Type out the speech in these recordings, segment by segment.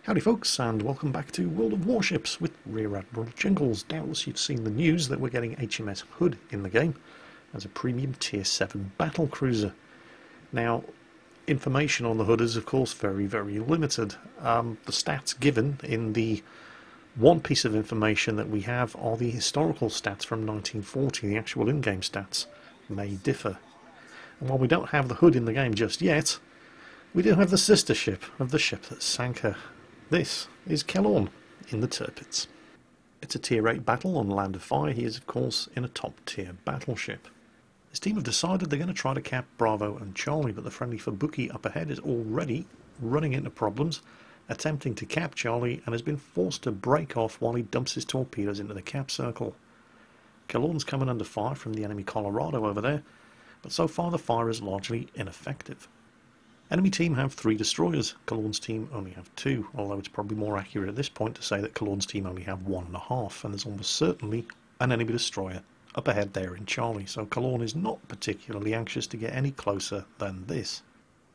Howdy folks, and welcome back to World of Warships with Rear Admiral Jingles. Doubtless you've seen the news that we're getting HMS Hood in the game as a premium Tier 7 battle cruiser. Now, information on the Hood is of course very limited. The stats given in the one piece of information that we have are the historical stats from 1940. The actual in-game stats may differ. And while we don't have the Hood in the game just yet, we do have the sister ship of the ship that sank her. This is Kelorn in the Tirpitz. It's a Tier 8 battle on Land of Fire. He is of course in a top tier battleship. His team have decided they're going to try to cap Bravo and Charlie, but the friendly Fubuki up ahead is already running into problems, attempting to cap Charlie, and has been forced to break off while he dumps his torpedoes into the cap circle. Kelorn's coming under fire from the enemy Colorado over there, but so far the fire is largely ineffective. Enemy team have 3 destroyers, Kelorn's team only have 2, although it's probably more accurate at this point to say that Kelorn's team only have 1.5, and there's almost certainly an enemy destroyer up ahead there in Charlie, so Kelorn is not particularly anxious to get any closer than this.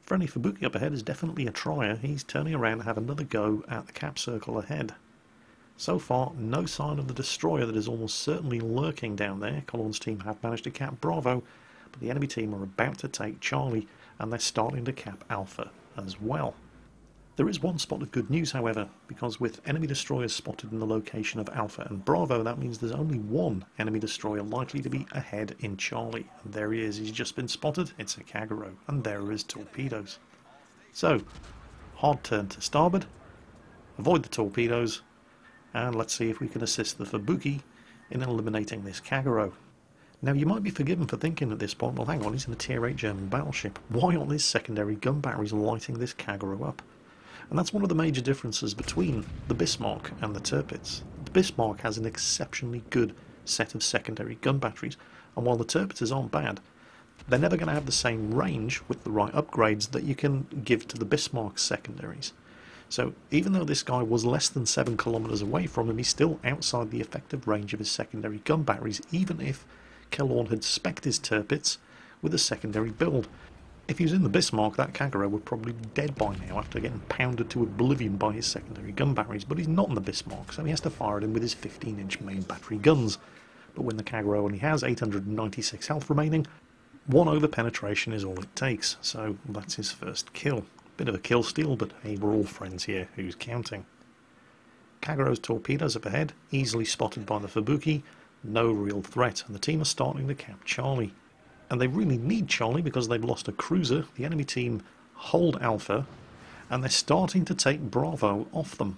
Friendly Fubuki up ahead is definitely a trier. He's turning around to have another go at the cap circle ahead. So far, no sign of the destroyer that is almost certainly lurking down there. Kelorn's team have managed to cap Bravo, but the enemy team are about to take Charlie, and they're starting to cap Alpha as well. There is one spot of good news, however, because with enemy destroyers spotted in the location of Alpha and Bravo, that means there's only one enemy destroyer likely to be ahead in Charlie. And there he is, he's just been spotted, it's a Kagero, and there are his torpedoes. So, hard turn to starboard, avoid the torpedoes, and let's see if we can assist the Fubuki in eliminating this Kagero. Now, you might be forgiven for thinking at this point, well hang on, he's in a Tier 8 German battleship, why aren't his secondary gun batteries lighting this Kagero up? And that's one of the major differences between the Bismarck and the Tirpitz. The Bismarck has an exceptionally good set of secondary gun batteries, and while the Tirpitzes aren't bad, they're never going to have the same range with the right upgrades that you can give to the Bismarck secondaries. So even though this guy was less than 7 kilometers away from him, he's still outside the effective range of his secondary gun batteries, even if Kelorn had spec'd his Tirpitz with a secondary build. If he was in the Bismarck, that Kagero would probably be dead by now after getting pounded to oblivion by his secondary gun batteries, but he's not in the Bismarck, so he has to fire at him with his 15-inch main battery guns. But when the Kagero only has 896 health remaining, 1 over penetration is all it takes, so that's his first kill. Bit of a kill steal, but hey, we're all friends here, who's counting? Kagero's torpedoes up ahead, easily spotted by the Fubuki, no real threat, and the team are starting to cap Charlie. And they really need Charlie because they've lost a cruiser. The enemy team hold Alpha, and they're starting to take Bravo off them.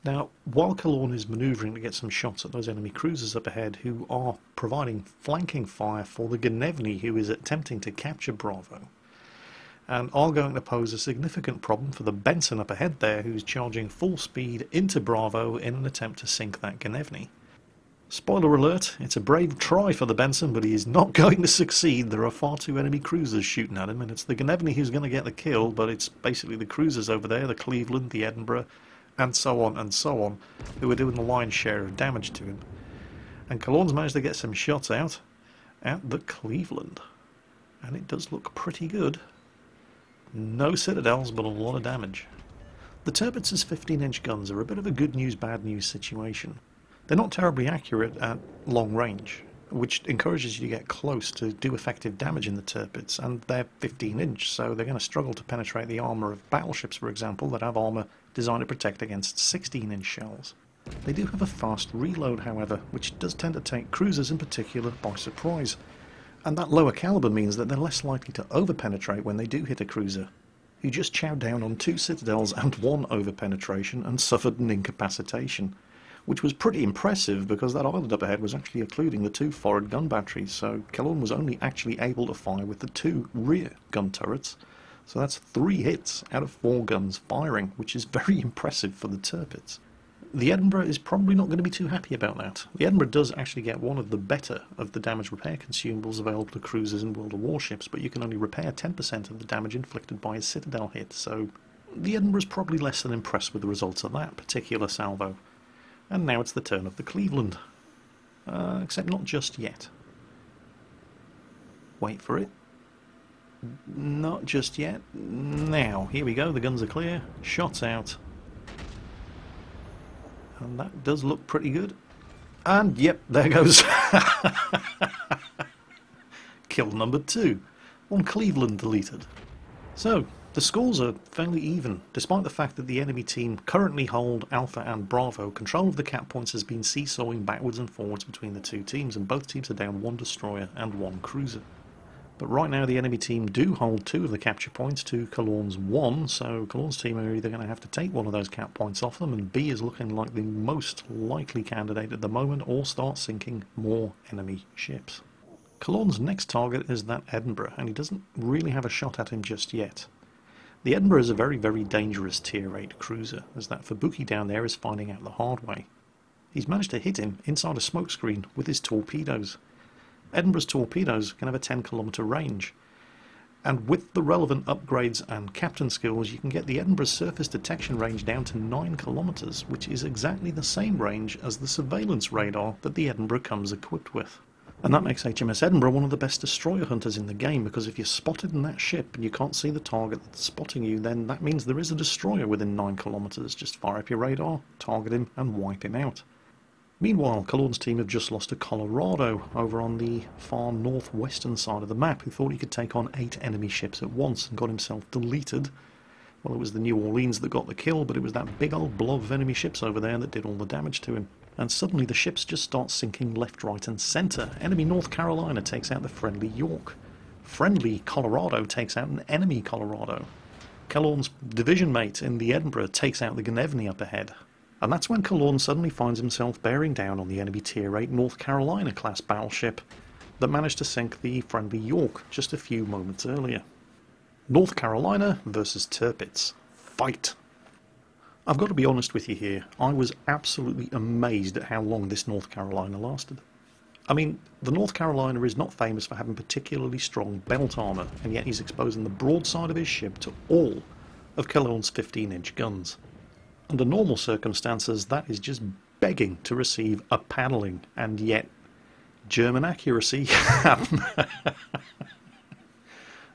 Now, while Kelorn is manoeuvring to get some shots at those enemy cruisers up ahead who are providing flanking fire for the Gnevny, who is attempting to capture Bravo, and are going to pose a significant problem for the Benson up ahead there, who's charging full speed into Bravo in an attempt to sink that Gnevny. Spoiler alert, it's a brave try for the Benson, but he is not going to succeed. There are far too enemy cruisers shooting at him, and it's the Gnevny who's going to get the kill, but it's basically the cruisers over there, the Cleveland, the Edinburgh, and so on, who are doing the lion's share of damage to him. And Kelorn's managed to get some shots out at the Cleveland, and it does look pretty good. No citadels, but a lot of damage. The Tirpitz's 15-inch guns are a bit of a good news, bad news situation. They're not terribly accurate at long range, which encourages you to get close to do effective damage in the Tirpitz, and they're 15-inch, so they're going to struggle to penetrate the armour of battleships, for example, that have armour designed to protect against 16-inch shells. They do have a fast reload, however, which does tend to take cruisers in particular by surprise, and that lower calibre means that they're less likely to over-penetrate when they do hit a cruiser, who just chowed down on 2 citadels and 1 over-penetration and suffered an incapacitation, which was pretty impressive because that island up ahead was actually including the 2 forward gun batteries, so Kelorn was only actually able to fire with the 2 rear gun turrets, so that's 3 hits out of 4 guns firing, which is very impressive for the Tirpitz. The Edinburgh is probably not going to be too happy about that. The Edinburgh does actually get one of the better of the damage repair consumables available to cruisers in World of Warships, but you can only repair 10% of the damage inflicted by a citadel hit, so the Edinburgh is probably less than impressed with the results of that particular salvo. And now it's the turn of the Cleveland. Except not just yet. Wait for it. Not just yet. Now, here we go, the guns are clear. Shots out. and that does look pretty good. And yep, there goes kill number 2. One Cleveland deleted. So, the scores are fairly even, despite the fact that the enemy team currently hold Alpha and Bravo. Control of the cap points has been seesawing backwards and forwards between the two teams, and both teams are down 1 destroyer and 1 cruiser. But right now the enemy team do hold 2 of the capture points to Kelorn's 1, so Kelorn's team are either going to have to take one of those cap points off them, and B is looking like the most likely candidate at the moment, or start sinking more enemy ships. Kelorn's next target is that Edinburgh, and he doesn't really have a shot at him just yet. The Edinburgh is a very, very dangerous tier 8 cruiser, as that Fubuki down there is finding out the hard way. He's managed to hit him inside a smokescreen with his torpedoes. Edinburgh's torpedoes can have a 10-kilometre range, and with the relevant upgrades and captain skills you can get the Edinburgh's surface detection range down to 9 kilometres, which is exactly the same range as the surveillance radar that the Edinburgh comes equipped with. And that makes HMS Edinburgh one of the best destroyer hunters in the game, because if you're spotted in that ship and you can't see the target that's spotting you, then that means there is a destroyer within 9 kilometres. Just fire up your radar, target him and wipe him out. Meanwhile, Kelorn's team have just lost to Colorado over on the far northwestern side of the map, who thought he could take on 8 enemy ships at once and got himself deleted. Well, it was the New Orleans that got the kill, but it was that big old blob of enemy ships over there that did all the damage to him. And suddenly the ships just start sinking left, right and centre. Enemy North Carolina takes out the friendly York. Friendly Colorado takes out an enemy Colorado. Kelorn's division mate in the Edinburgh takes out the Gnevny up ahead. And that's when Kelorn suddenly finds himself bearing down on the enemy Tier 8 North Carolina class battleship that managed to sink the friendly York just a few moments earlier. North Carolina versus Tirpitz. Fight! I've got to be honest with you here, I was absolutely amazed at how long this North Carolina lasted. I mean, the North Carolina is not famous for having particularly strong belt armour, and yet he's exposing the broadside of his ship to all of Kelorn's 15-inch guns. Under normal circumstances, that is just begging to receive a paddling, and yet German accuracy.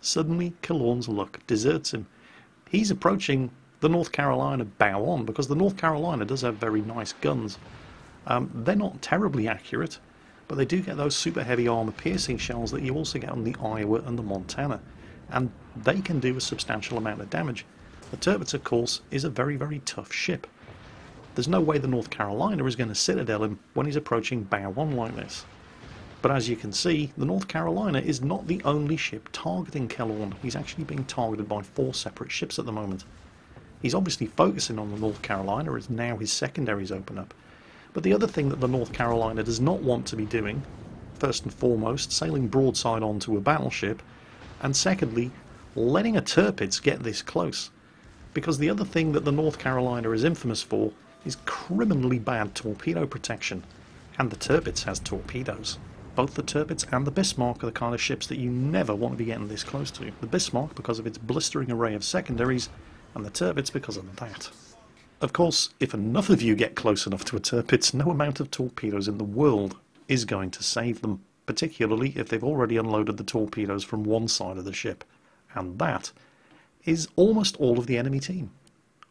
Suddenly, Kelorn's luck deserts him. He's approaching the North Carolina bow on, because the North Carolina does have very nice guns. They're not terribly accurate, but they do get those super heavy armour piercing shells that you also get on the Iowa and the Montana, and they can do a substantial amount of damage. The Tirpitz, of course, is a very, very tough ship. There's no way the North Carolina is going to citadel him when he's approaching bow on like this. But as you can see, the North Carolina is not the only ship targeting Kelorn. He's actually being targeted by 4 separate ships at the moment. He's obviously focusing on the North Carolina as now his secondaries open up. But the other thing that the North Carolina does not want to be doing, first and foremost, sailing broadside onto a battleship, and secondly, letting a Tirpitz get this close. Because the other thing that the North Carolina is infamous for is criminally bad torpedo protection. And the Tirpitz has torpedoes. Both the Tirpitz and the Bismarck are the kind of ships that you never want to be getting this close to. The Bismarck because of its blistering array of secondaries, and the Tirpitz because of that. Of course, if enough of you get close enough to a Tirpitz, no amount of torpedoes in the world is going to save them, particularly if they've already unloaded the torpedoes from one side of the ship. And that is almost all of the enemy team.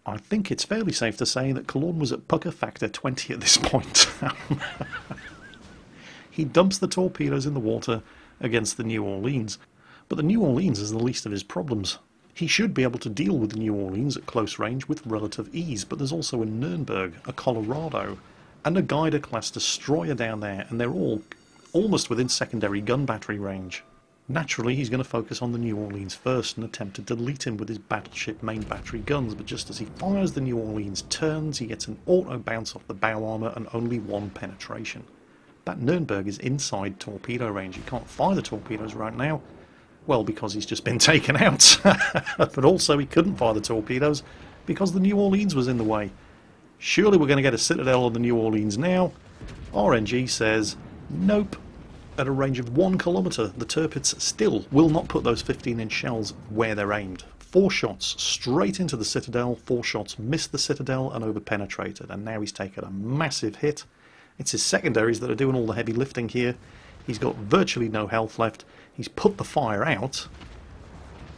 I think it's fairly safe to say that Kelorn was at pucker factor 20 at this point. He dumps the torpedoes in the water against the New Orleans, but the New Orleans is the least of his problems. He should be able to deal with the New Orleans at close range with relative ease, but there's also a Nürnberg, a Colorado, and a Geiger-class destroyer down there, and they're all almost within secondary gun battery range. Naturally, he's going to focus on the New Orleans first and attempt to delete him with his battleship main battery guns, but just as he fires, the New Orleans turns, he gets an auto bounce off the bow armour and only 1 penetration. That Nürnberg is inside torpedo range. You can't fire the torpedoes right now. Well, because he's just been taken out. But also he couldn't fire the torpedoes because the New Orleans was in the way. Surely we're going to get a citadel on the New Orleans now. RNG says, nope. At a range of 1 kilometre, the Tirpitz still will not put those 15-inch shells where they're aimed. 4 shots straight into the citadel, 4 shots missed the citadel and over-penetrated, and now he's taken a massive hit. It's his secondaries that are doing all the heavy lifting here. He's got virtually no health left. He's put the fire out.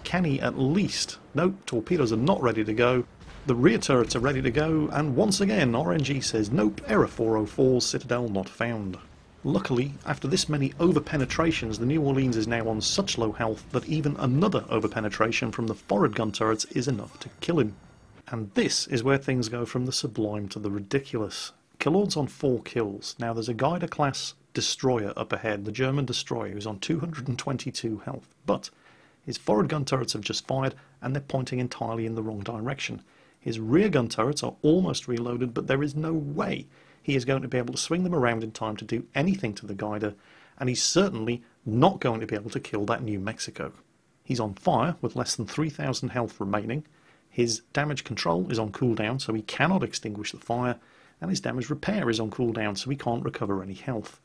Can he at least... Nope, torpedoes are not ready to go. The rear turrets are ready to go, and once again RNG says nope, error 404, Citadel not found. Luckily, after this many over-penetrations, the New Orleans is now on such low health that even another over-penetration from the forward gun turrets is enough to kill him. And this is where things go from the sublime to the ridiculous. Kelorn's on 4 kills. Now there's a Guider class destroyer up ahead, the German destroyer, who's on 222 health, but his forward gun turrets have just fired and they're pointing entirely in the wrong direction. His rear gun turrets are almost reloaded, but there is no way he is going to be able to swing them around in time to do anything to the Guider, and he's certainly not going to be able to kill that New Mexico. He's on fire with less than 3,000 health remaining. His damage control is on cooldown, so he cannot extinguish the fire, and his damage repair is on cooldown, so he can't recover any health.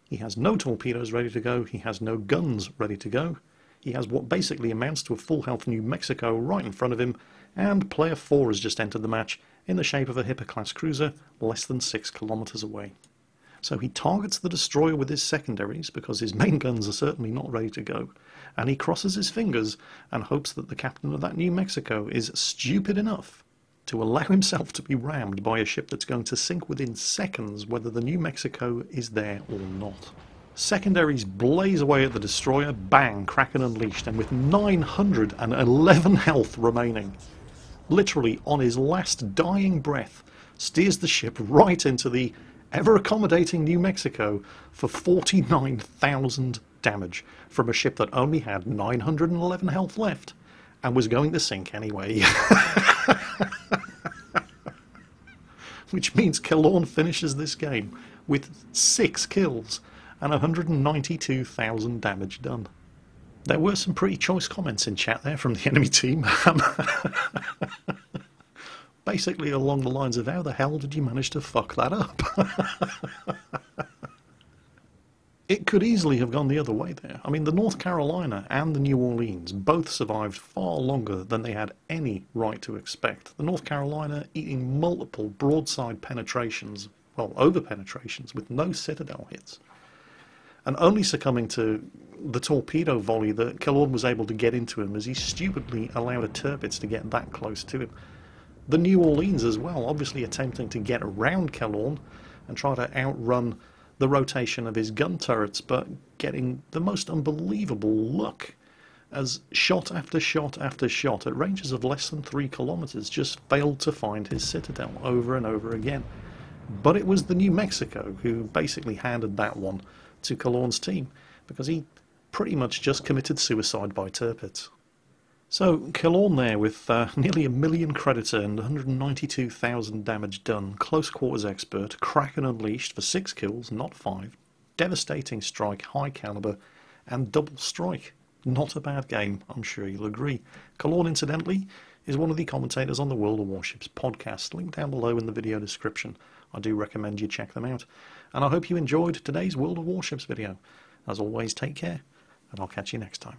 He has no torpedoes ready to go, he has no guns ready to go. He has what basically amounts to a full health New Mexico right in front of him, and player 4 has just entered the match in the shape of a Hipper-class cruiser less than 6 kilometers away. So he targets the destroyer with his secondaries because his main guns are certainly not ready to go, and he crosses his fingers and hopes that the captain of that New Mexico is stupid enough to allow himself to be rammed by a ship that's going to sink within seconds whether the New Mexico is there or not. Secondaries blaze away at the destroyer, bang, Kraken unleashed, and with 911 health remaining, literally on his last dying breath, steers the ship right into the ever-accommodating New Mexico for 49,000 damage from a ship that only had 911 health left and was going to sink anyway. Which means Kelorn finishes this game with 6 kills and 192,000 damage done. There were some pretty choice comments in chat there from the enemy team. Basically along the lines of, how the hell did you manage to fuck that up? It could easily have gone the other way there. I mean, the North Carolina and the New Orleans both survived far longer than they had any right to expect. The North Carolina eating multiple broadside penetrations, well, over-penetrations, with no Citadel hits, and only succumbing to the torpedo volley that Kelorn was able to get into him as he stupidly allowed a Tirpitz to get that close to him. The New Orleans as well, obviously attempting to get around Kelorn and try to outrun the rotation of his gun turrets, but getting the most unbelievable luck as shot after shot after shot at ranges of less than 3 kilometers just failed to find his Citadel over and over again. But it was the New Mexico who basically handed that one to Kelorn's team, because he pretty much just committed suicide by Tirpitz. So Kelorn there with nearly 1 million credits earned, 192,000 damage done, close quarters expert, Kraken unleashed for 6 kills, not 5, devastating strike, high caliber, and double strike. Not a bad game, I'm sure you'll agree. Kelorn, incidentally, is one of the commentators on the World of Warships Podcast, linked down below in the video description. I do recommend you check them out. And I hope you enjoyed today's World of Warships video. As always, take care, and I'll catch you next time.